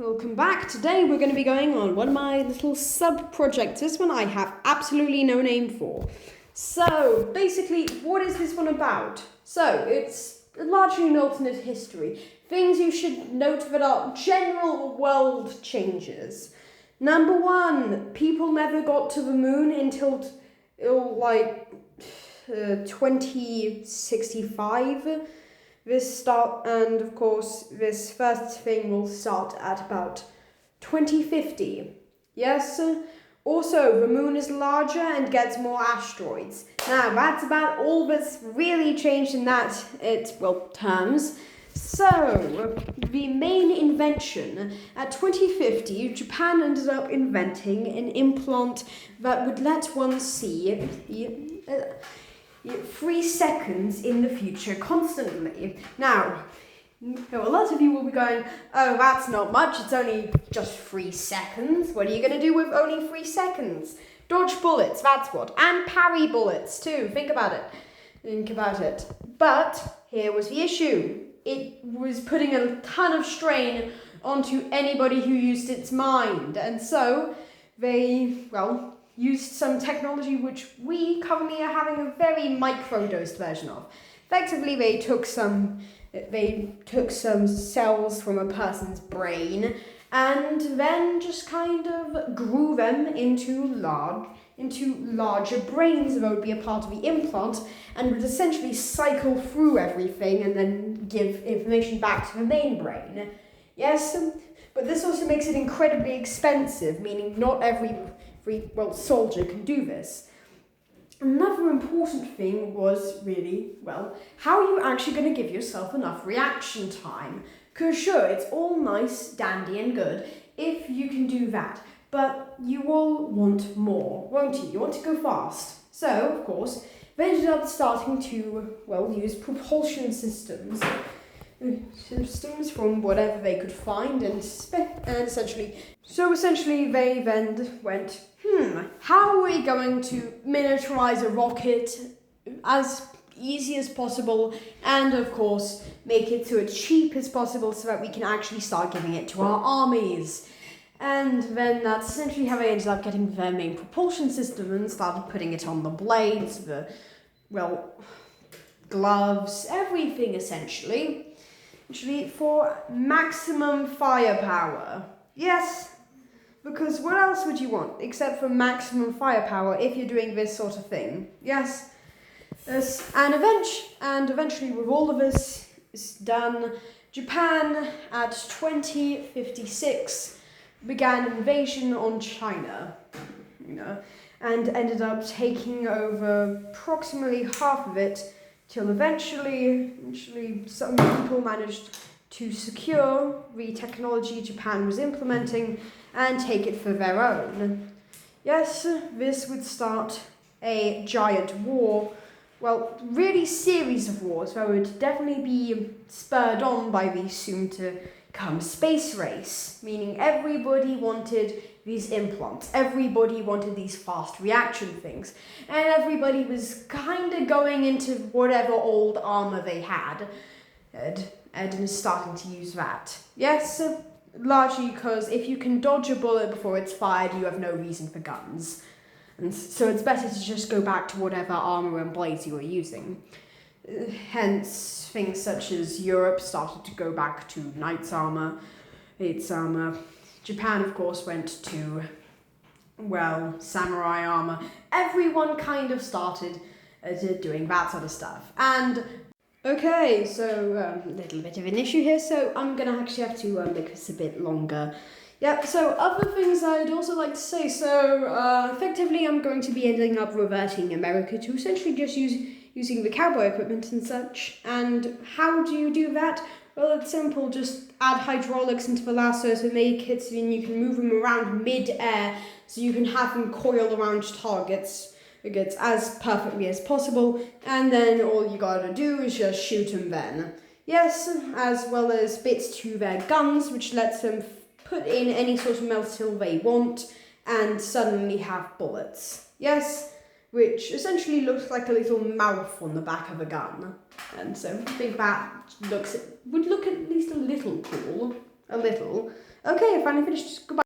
welcome back. Today we're going to be going on one of my little sub-projects. This one I have absolutely no name for. So, basically, what is this one about? So, it's largely an alternate history. Things you should note that are general world changes. Number one, people never got to the moon until 2065. And of course, this first thing will start at about 2050. Yes? Also, the moon is larger and gets more asteroids. Now, that's about all that's really changed in that, terms. So, the main invention, at 2050, Japan ended up inventing an implant that would let one see 3 seconds in the future constantly. Now, a lot of you will be going, oh, that's not much, it's only just 3 seconds. What are you going to do with only 3 seconds? Dodge bullets, that's what. And parry bullets, too. Think about it. But here was the issue. It was putting a ton of strain onto anybody who used its mind. And so they, used some technology which we currently are having a very micro-dosed version of. Effectively, they took some cells from a person's brain and then just kind of grew them into larger brains that would be a part of the implant and would essentially cycle through everything and then give information back to the main brain. Yes, but this also makes it incredibly expensive, meaning not every soldier can do this. Another important thing was really, how are you actually going to give yourself enough reaction time? Because sure, it's all nice, dandy and good if you can do that, but you will want more, won't you? You want to go fast. So, of course, they ended up starting to, use propulsion systems from whatever they could find essentially they then went, how are we going to miniaturize a rocket as easy as possible and of course make it so it's cheap as possible so that we can actually start giving it to our armies. And then that's essentially how they ended up getting their main propulsion system and started putting it on the blades, gloves, everything essentially for maximum firepower. Yes, because what else would you want except for maximum firepower if you're doing this sort of thing? Yes, and eventually with all of this is done, Japan at 2056 began invasion on China, and ended up taking over approximately half of it till eventually some people managed to secure the technology Japan was implementing and take it for their own. Yes, this would start a giant war, really series of wars that would definitely be spurred on by the soon-to-come space race, meaning everybody wanted these implants, everybody wanted these fast reaction things, and everybody was kind of going into whatever old armor they had and starting to use that. Yes, largely because if you can dodge a bullet before it's fired, you have no reason for guns. And so it's better to just go back to whatever armor and blades you were using. Hence, things such as Europe started to go back to knight's armor, its armor. Japan, of course, went to, samurai armor. Everyone kind of started doing that sort of stuff. And, okay, so a little bit of an issue here, so I'm going to actually have to make this a bit longer. Yep, so other things I'd also like to say. So, effectively, I'm going to be ending up reverting America to essentially just using the cowboy equipment and such. And how do you do that? Well, it's simple. Just add hydraulics into the lassos and make it so you can move them around mid-air so you can have them coil around targets as perfectly as possible. And then all you gotta do is just shoot them then. Yes, as well as bits to their guns, which lets them put in any sort of metal they want and suddenly have bullets. Yes, which essentially looks like a little mouth on the back of a gun. And so I think that would look at least a little cool. A little. Okay, I finally finished. Goodbye.